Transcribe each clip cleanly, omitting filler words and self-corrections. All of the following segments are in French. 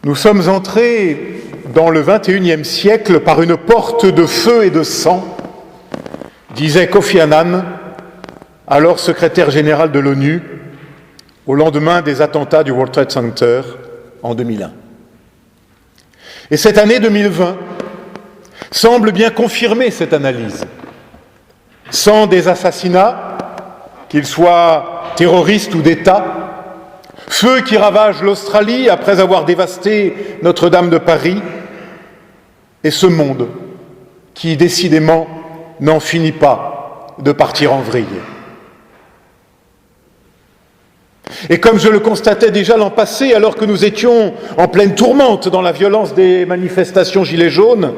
Nous sommes entrés dans le XXIe siècle par une porte de feu et de sang, disait Kofi Annan, alors secrétaire général de l'ONU, au lendemain des attentats du World Trade Center en 2001. Et cette année 2020 semble bien confirmer cette analyse. Sans des assassinats, qu'ils soient terroristes ou d'État, feu qui ravage l'Australie après avoir dévasté Notre-Dame de Paris, et ce monde qui, décidément, n'en finit pas de partir en vrille. Et comme je le constatais déjà l'an passé, alors que nous étions en pleine tourmente dans la violence des manifestations gilets jaunes,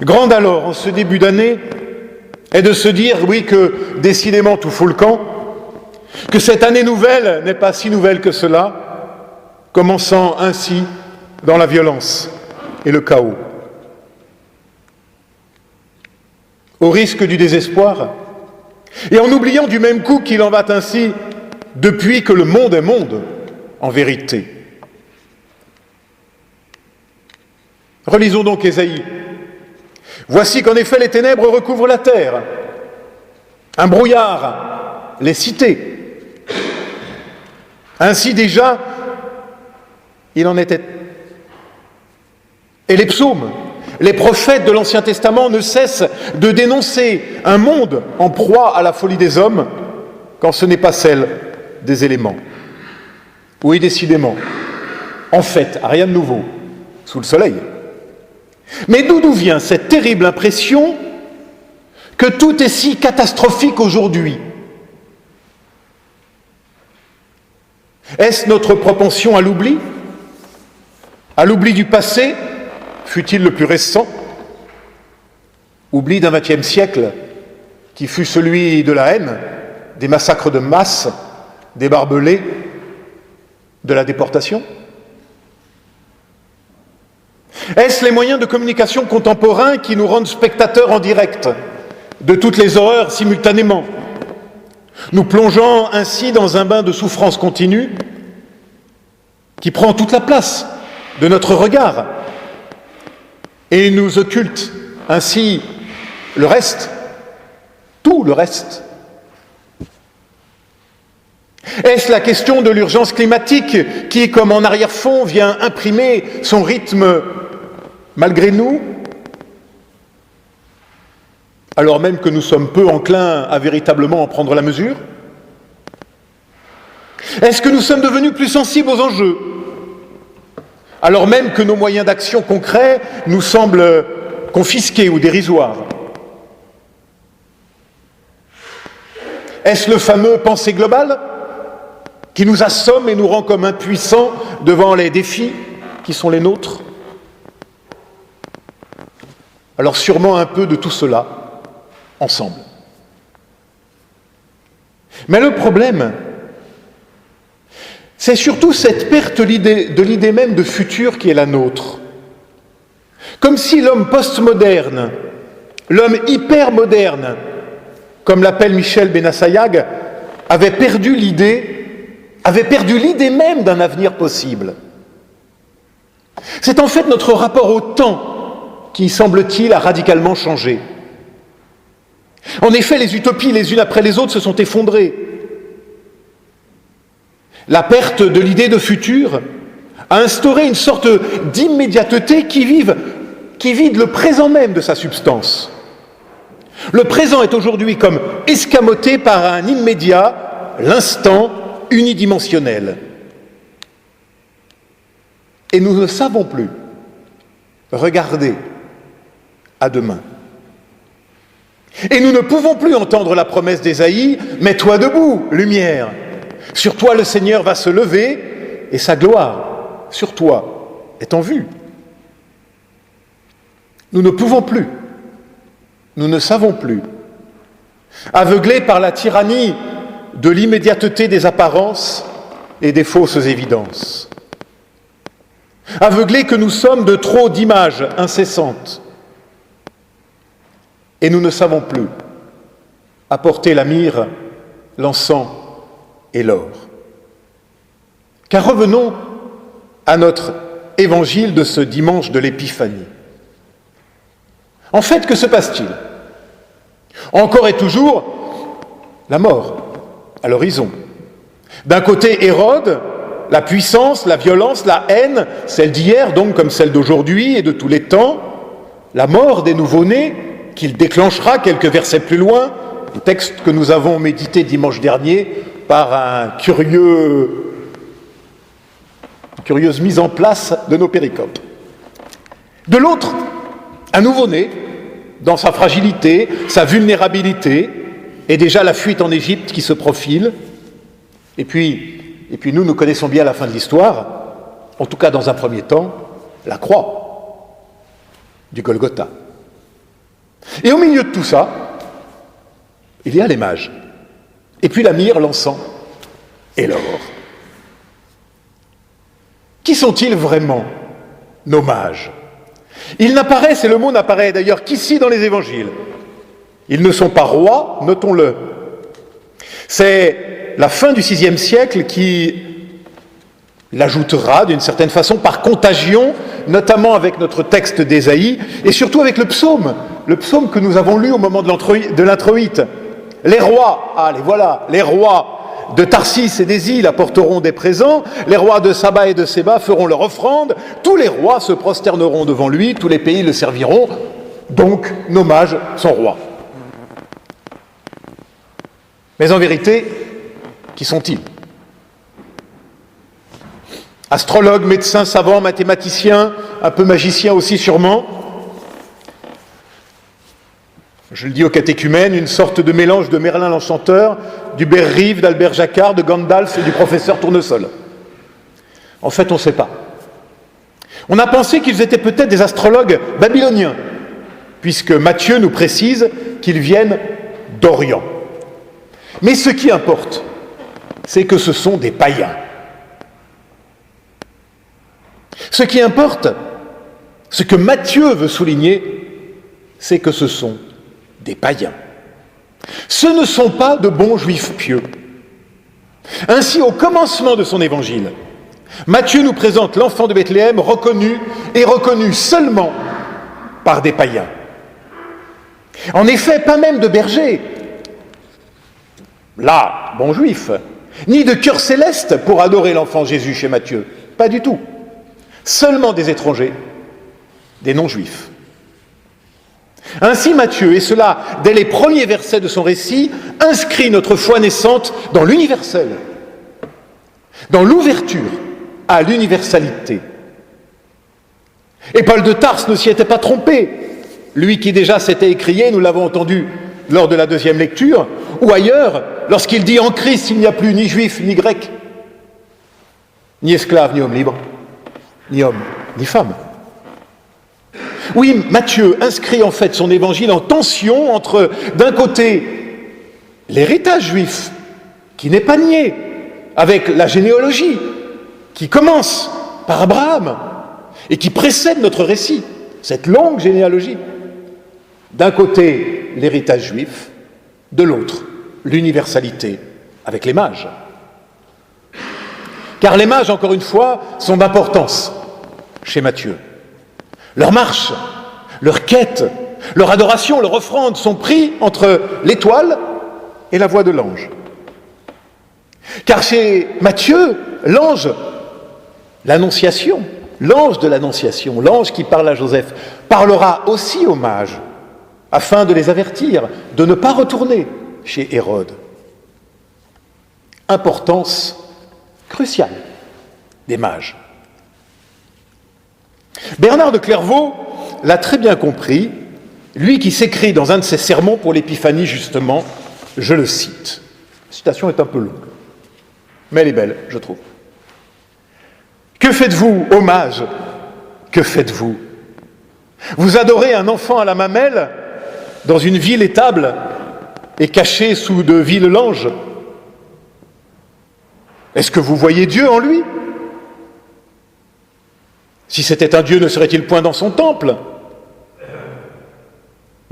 grande alors, en ce début d'année, est de se dire, oui, que décidément tout fout le camp, que cette année nouvelle n'est pas si nouvelle que cela, commençant ainsi dans la violence et le chaos. Au risque du désespoir, et en oubliant du même coup qu'il en va ainsi depuis que le monde est monde, en vérité. Relisons donc Ésaïe. Voici qu'en effet les ténèbres recouvrent la terre, un brouillard les cités. Ainsi déjà, il en était. Et les psaumes, les prophètes de l'Ancien Testament ne cessent de dénoncer un monde en proie à la folie des hommes, quand ce n'est pas celle des éléments. Oui, décidément, en fait, rien de nouveau, sous le soleil. Mais d'où vient cette terrible impression que tout est si catastrophique aujourd'hui? Est-ce notre propension à l'oubli du passé, fût-il le plus récent, oubli d'un XXe siècle qui fut celui de la haine, des massacres de masse, des barbelés, de la déportation? Est-ce les moyens de communication contemporains qui nous rendent spectateurs en direct de toutes les horreurs simultanément, nous plongeant ainsi dans un bain de souffrance continue qui prend toute la place de notre regard et nous occulte ainsi le reste, tout le reste? Est-ce la question de l'urgence climatique qui, comme en arrière-fond, vient imprimer son rythme malgré nous, alors même que nous sommes peu enclins à véritablement en prendre la mesure? Est-ce que nous sommes devenus plus sensibles aux enjeux, alors même que nos moyens d'action concrets nous semblent confisqués ou dérisoires? Est-ce le fameux pensée globale qui nous assomme et nous rend comme impuissants devant les défis qui sont les nôtres? Alors sûrement un peu de tout cela ensemble. Mais le problème, c'est surtout cette perte de l'idée même de futur qui est la nôtre. Comme si l'homme postmoderne, l'homme hypermoderne, comme l'appelle Michel Benassayag, avait perdu l'idée même d'un avenir possible. C'est en fait notre rapport au temps qui, semble-t-il, a radicalement changé. En effet, les utopies les unes après les autres se sont effondrées. La perte de l'idée de futur a instauré une sorte d'immédiateté qui vide le présent même de sa substance. Le présent est aujourd'hui comme escamoté par un immédiat, l'instant unidimensionnel. Et nous ne savons plus regarder à demain. Et nous ne pouvons plus entendre la promesse d'Ésaïe « Mets-toi debout, lumière. Sur toi le Seigneur va se lever et sa gloire sur toi est en vue. » Nous ne pouvons plus, nous ne savons plus, aveuglés par la tyrannie de l'immédiateté des apparences et des fausses évidences. Aveuglés que nous sommes de trop d'images incessantes. Et nous ne savons plus apporter la myrrhe, l'encens et l'or. Car revenons à notre évangile de ce dimanche de l'Épiphanie. En fait, que se passe-t-il? Encore et toujours, la mort à l'horizon. D'un côté, Hérode, la puissance, la violence, la haine, celle d'hier donc comme celle d'aujourd'hui et de tous les temps, la mort des nouveau-nés qu'il déclenchera quelques versets plus loin, le texte que nous avons médité dimanche dernier par une curieuse mise en place de nos péricopes. De l'autre, un nouveau-né, dans sa fragilité, sa vulnérabilité, et déjà la fuite en Égypte qui se profile. Et puis nous connaissons bien la fin de l'histoire, en tout cas dans un premier temps, la croix du Golgotha. Et au milieu de tout ça, il y a les mages, et puis la myrrhe, l'encens et l'or. Qui sont-ils vraiment, nos mages? Ils n'apparaissent, et le mot n'apparaît d'ailleurs qu'ici dans les évangiles. Ils ne sont pas rois, notons-le. C'est la fin du VIe siècle qui l'ajoutera d'une certaine façon par contagion, notamment avec notre texte d'Ésaïe, et surtout avec le psaume que nous avons lu au moment de l'introïte. Les rois, les voilà, les rois de Tarsis et des îles apporteront des présents, les rois de Saba et de Séba feront leur offrande, tous les rois se prosterneront devant lui, tous les pays le serviront, donc nos mages sont rois. Mais en vérité, qui sont-ils? Astrologues, médecins, savants, mathématiciens, un peu magiciens aussi sûrement. Je le dis aux catéchumènes, une sorte de mélange de Merlin l'Enchanteur, d'Hubert Reeves, d'Albert Jacquard, de Gandalf et du professeur Tournesol. En fait, on ne sait pas. On a pensé qu'ils étaient peut-être des astrologues babyloniens, puisque Matthieu nous précise qu'ils viennent d'Orient. Mais ce qui importe, c'est que ce sont des païens. Ce qui importe, ce que Matthieu veut souligner, c'est que ce sont des païens. Ce ne sont pas de bons juifs pieux. Ainsi, au commencement de son évangile, Matthieu nous présente l'enfant de Bethléem reconnu seulement par des païens. En effet, pas même de bergers, là, bons juifs, ni de cœur céleste pour adorer l'enfant Jésus chez Matthieu, pas du tout. Seulement des étrangers, des non-juifs. Ainsi Matthieu, et cela dès les premiers versets de son récit, inscrit notre foi naissante dans l'universel, dans l'ouverture à l'universalité. Et Paul de Tarse ne s'y était pas trompé, lui qui déjà s'était écrié, nous l'avons entendu lors de la deuxième lecture, ou ailleurs, lorsqu'il dit « En Christ, il n'y a plus ni juif ni grec, ni esclave ni homme libre, ni homme ni femme ». Oui, Matthieu inscrit en fait son évangile en tension entre, d'un côté, l'héritage juif, qui n'est pas nié, avec la généalogie, qui commence par Abraham, et qui précède notre récit, cette longue généalogie. D'un côté, l'héritage juif, de l'autre, l'universalité, avec les mages. Car les mages, encore une fois, sont d'importance chez Matthieu. Leur marche, leur quête, leur adoration, leur offrande sont pris entre l'étoile et la voix de l'ange. Car chez Matthieu, l'ange, l'Annonciation, l'ange de l'Annonciation, l'ange qui parle à Joseph, parlera aussi aux mages, afin de les avertir de ne pas retourner chez Hérode. Importance cruciale des mages. Bernard de Clairvaux l'a très bien compris, lui qui s'écrit dans un de ses sermons pour l'Épiphanie justement, je le cite. La citation est un peu longue, mais elle est belle, je trouve. Que faites-vous, ô mages? Que faites-vous? Vous adorez un enfant à la mamelle dans une ville étable et caché sous de viles langes? Est-ce que vous voyez Dieu en lui? Si c'était un Dieu, ne serait-il point dans son temple?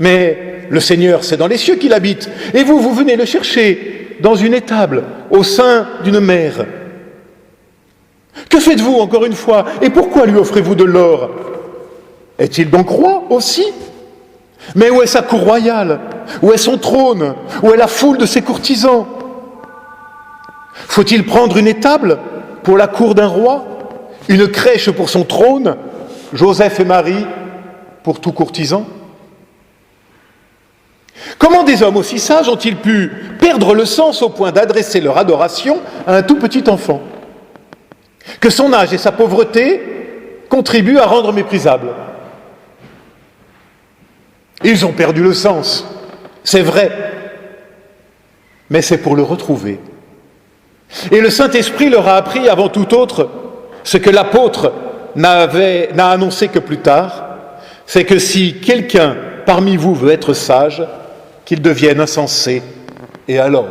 Mais le Seigneur, c'est dans les cieux qu'il habite, et vous, vous venez le chercher dans une étable, au sein d'une mer. Que faites-vous encore une fois? Et pourquoi lui offrez-vous de l'or? Est-il donc roi aussi? Mais où est sa cour royale? Où est son trône? Où est la foule de ses courtisans? Faut-il prendre une étable pour la cour d'un roi? Une crèche pour son trône? Joseph et Marie pour tout courtisan? Comment des hommes aussi sages ont-ils pu perdre le sens au point d'adresser leur adoration à un tout petit enfant, que son âge et sa pauvreté contribuent à rendre méprisable? Ils ont perdu le sens, c'est vrai, mais c'est pour le retrouver. Et le Saint-Esprit leur a appris avant tout autre ce que l'apôtre n'a annoncé que plus tard, c'est que si quelqu'un parmi vous veut être sage, qu'il devienne insensé, et alors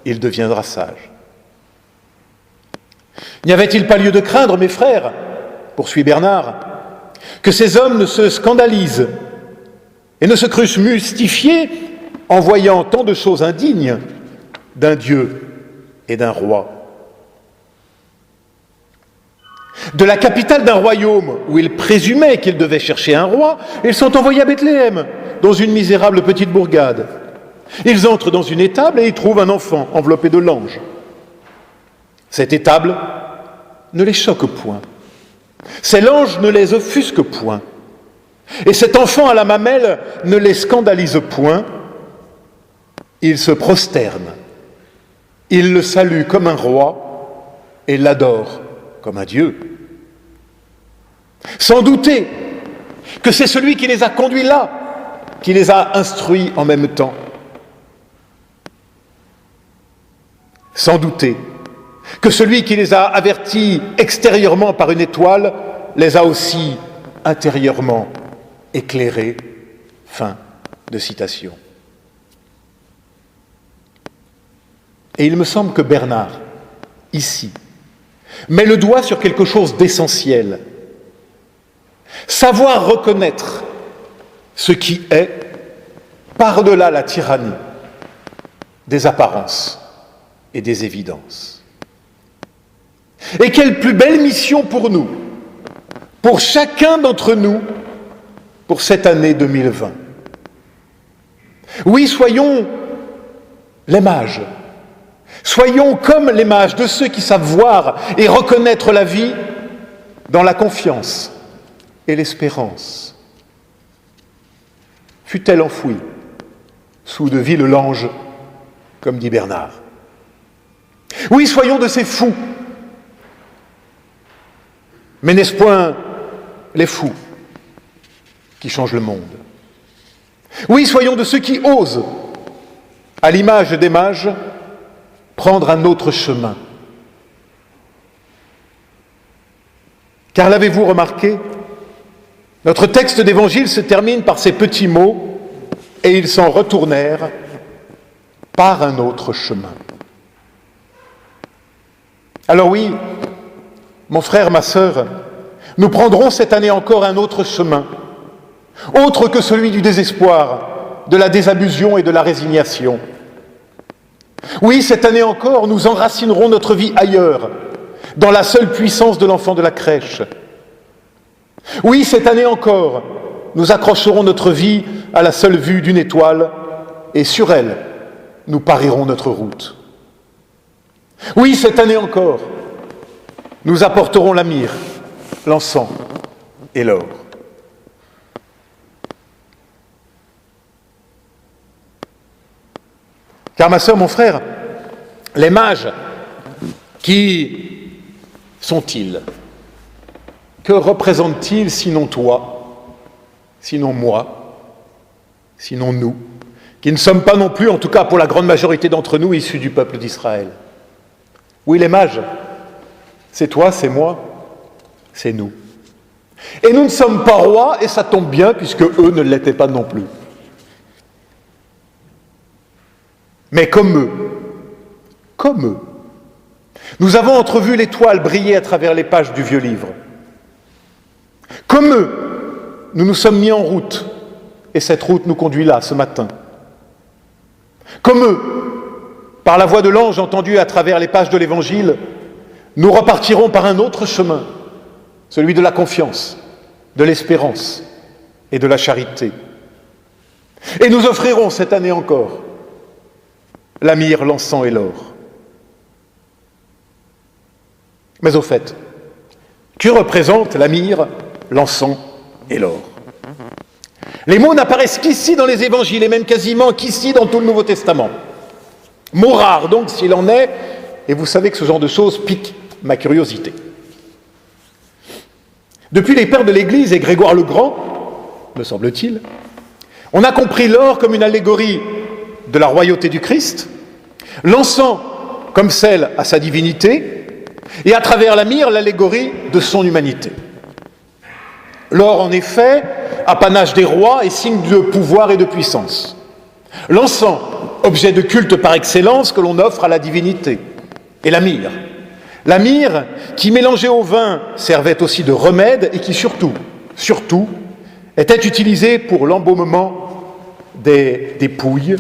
il deviendra sage. N'y avait-il pas lieu de craindre, mes frères, poursuit Bernard, que ces hommes ne se scandalisent et ne se crussent mystifiés en voyant tant de choses indignes d'un Dieu et d'un roi? De la capitale d'un royaume où ils présumaient qu'ils devaient chercher un roi, ils sont envoyés à Bethléem, dans une misérable petite bourgade. Ils entrent dans une étable et y trouvent un enfant enveloppé de langes. Cette étable ne les choque point. Ces langes ne les offusquent point. Et cet enfant à la mamelle ne les scandalise point. Ils se prosternent. Ils le saluent comme un roi et l'adorent comme un Dieu. Sans douter que c'est celui qui les a conduits là, qui les a instruits en même temps. Sans douter que celui qui les a avertis extérieurement par une étoile les a aussi intérieurement éclairés. Fin de citation. Et il me semble que Bernard, ici, met le doigt sur quelque chose d'essentiel. Savoir reconnaître ce qui est par-delà la tyrannie des apparences et des évidences. Et quelle plus belle mission pour nous, pour chacun d'entre nous, pour cette année 2020. Oui, soyons les mages. Soyons comme les mages de ceux qui savent voir et reconnaître la vie dans la confiance et l'espérance. Fut-elle enfouie sous de viles langes, comme dit Bernard. Oui, soyons de ces fous. Mais n'est-ce point les fous qui changent le monde? Oui, soyons de ceux qui osent, à l'image des mages, prendre un autre chemin. Car l'avez-vous remarqué? Notre texte d'évangile se termine par ces petits mots « et ils s'en retournèrent par un autre chemin ». Alors oui, mon frère, ma sœur, nous prendrons cette année encore un autre chemin, autre que celui du désespoir, de la désillusion et de la résignation. Oui, cette année encore, nous enracinerons notre vie ailleurs, dans la seule puissance de l'enfant de la crèche. Oui, cette année encore, nous accrocherons notre vie à la seule vue d'une étoile et sur elle, nous parirons notre route. Oui, cette année encore, nous apporterons la myrrhe, l'encens et l'or. Car ma sœur, mon frère, les mages, qui sont-ils? Que représentent-ils sinon toi, sinon moi, sinon nous, qui ne sommes pas non plus, en tout cas pour la grande majorité d'entre nous, issus du peuple d'Israël? Oui, les mages, c'est toi, c'est moi, c'est nous. Et nous ne sommes pas rois, et ça tombe bien, puisque eux ne l'étaient pas non plus. Mais comme eux, nous avons entrevu l'étoile briller à travers les pages du vieux livre. Comme eux, nous nous sommes mis en route, et cette route nous conduit là, ce matin. Comme eux, par la voix de l'ange entendue à travers les pages de l'Évangile, nous repartirons par un autre chemin, celui de la confiance, de l'espérance et de la charité. Et nous offrirons cette année encore la myrrhe, l'encens et l'or. Mais au fait, que représente la myrrhe, l'encens et l'or? Les mots n'apparaissent qu'ici dans les évangiles et même quasiment qu'ici dans tout le Nouveau Testament. Mots rares donc s'il en est, et vous savez que ce genre de choses pique ma curiosité. Depuis les pères de l'Église et Grégoire le Grand, me semble-t-il, on a compris l'or comme une allégorie de la royauté du Christ, l'encens comme celle à sa divinité, et à travers la myrrhe, l'allégorie de son humanité. L'or, en effet, apanage des rois et signe de pouvoir et de puissance. L'encens, objet de culte par excellence que l'on offre à la divinité. Et la myrrhe qui, mélangée au vin, servait aussi de remède et qui surtout, était utilisée pour l'embaumement des dépouilles.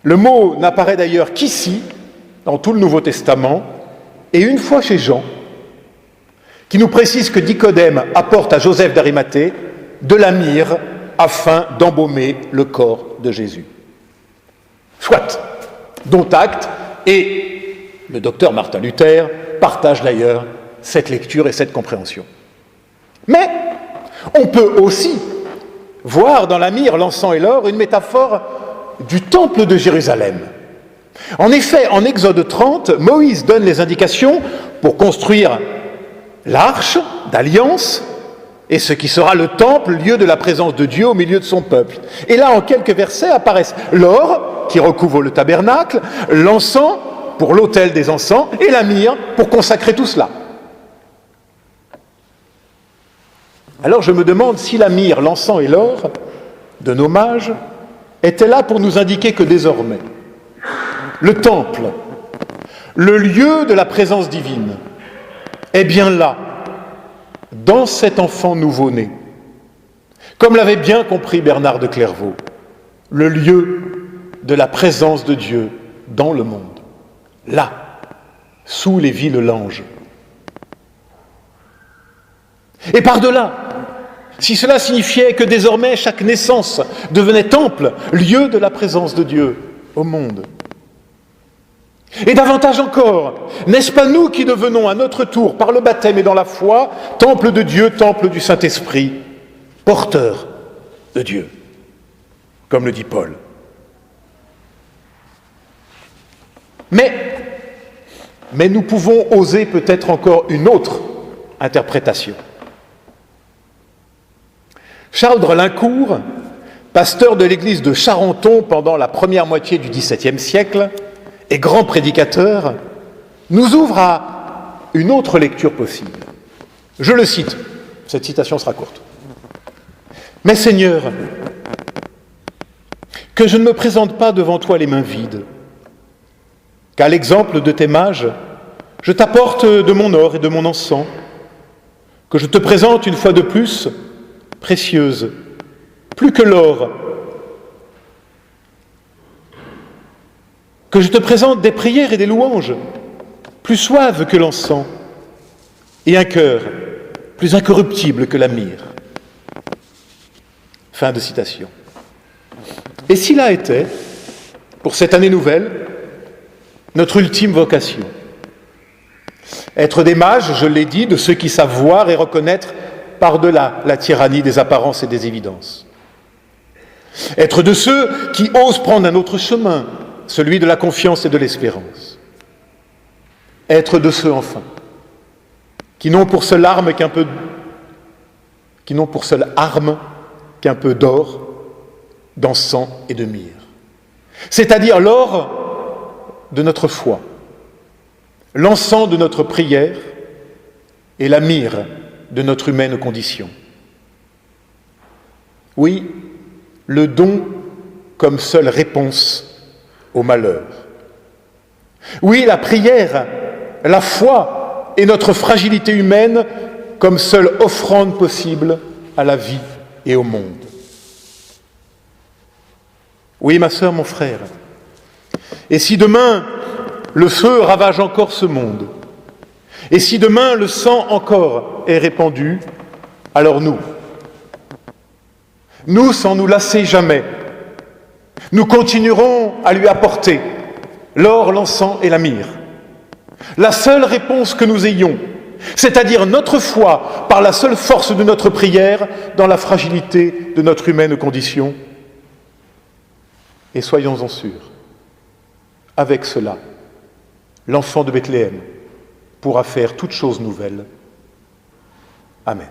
Le mot n'apparaît d'ailleurs qu'ici, dans tout le Nouveau Testament, et une fois chez Jean, qui nous précise que Nicodème apporte à Joseph d'Arimathée de la myrrhe afin d'embaumer le corps de Jésus. Soit, dont acte, et le docteur Martin Luther partage d'ailleurs cette lecture et cette compréhension. Mais on peut aussi voir dans la myrrhe, l'encens et l'or une métaphore du temple de Jérusalem. En effet, en Exode 30, Moïse donne les indications pour construire l'arche d'alliance et ce qui sera le temple, lieu de la présence de Dieu au milieu de son peuple. Et là, en quelques versets, apparaissent l'or qui recouvre le tabernacle, l'encens pour l'autel des encens et la myrrhe pour consacrer tout cela. Alors je me demande si la myrrhe, l'encens et l'or de nos mages étaient là pour nous indiquer que désormais, le temple, le lieu de la présence divine, est bien là, dans cet enfant nouveau-né. Comme l'avait bien compris Bernard de Clairvaux, le lieu de la présence de Dieu dans le monde, là, sous les villes langes. Et par-delà, si cela signifiait que désormais chaque naissance devenait temple, lieu de la présence de Dieu au monde. Et davantage encore, n'est-ce pas nous qui devenons à notre tour, par le baptême et dans la foi, temple de Dieu, temple du Saint-Esprit, porteur de Dieu, comme le dit Paul. Mais nous pouvons oser peut-être encore une autre interprétation. Charles Drelincourt, pasteur de l'église de Charenton pendant la première moitié du XVIIe siècle et grand prédicateur, nous ouvre à une autre lecture possible. Je le cite, cette citation sera courte. « Mais Seigneur, que je ne me présente pas devant toi les mains vides, qu'à l'exemple de tes mages, je t'apporte de mon or et de mon encens, que je te présente une fois de plus, précieuse, plus que l'or, que je te présente des prières et des louanges, plus suaves que l'encens, et un cœur plus incorruptible que la myrrhe. » Fin de citation. Et si là était, pour cette année nouvelle, notre ultime vocation, être des mages, je l'ai dit, de ceux qui savent voir et reconnaître par-delà la tyrannie des apparences et des évidences. Être de ceux qui osent prendre un autre chemin, celui de la confiance et de l'espérance. Être de ceux, enfin, qui n'ont pour seule arme qu'un peu d'or, d'encens et de myrrhe. C'est-à-dire l'or de notre foi, l'encens de notre prière et la myrrhe de notre humaine condition. Oui, le don comme seule réponse au malheur. Oui, la prière, la foi et notre fragilité humaine comme seule offrande possible à la vie et au monde. Oui, ma sœur, mon frère, et si demain le feu ravage encore ce monde, Et si demain le sang encore est répandu, alors nous, sans nous lasser jamais, nous continuerons à lui apporter l'or, l'encens et la myrrhe. La seule réponse que nous ayons, c'est-à-dire notre foi par la seule force de notre prière dans la fragilité de notre humaine condition. Et soyons-en sûrs, avec cela, l'enfant de Bethléem pourra faire toutes choses nouvelles. Amen.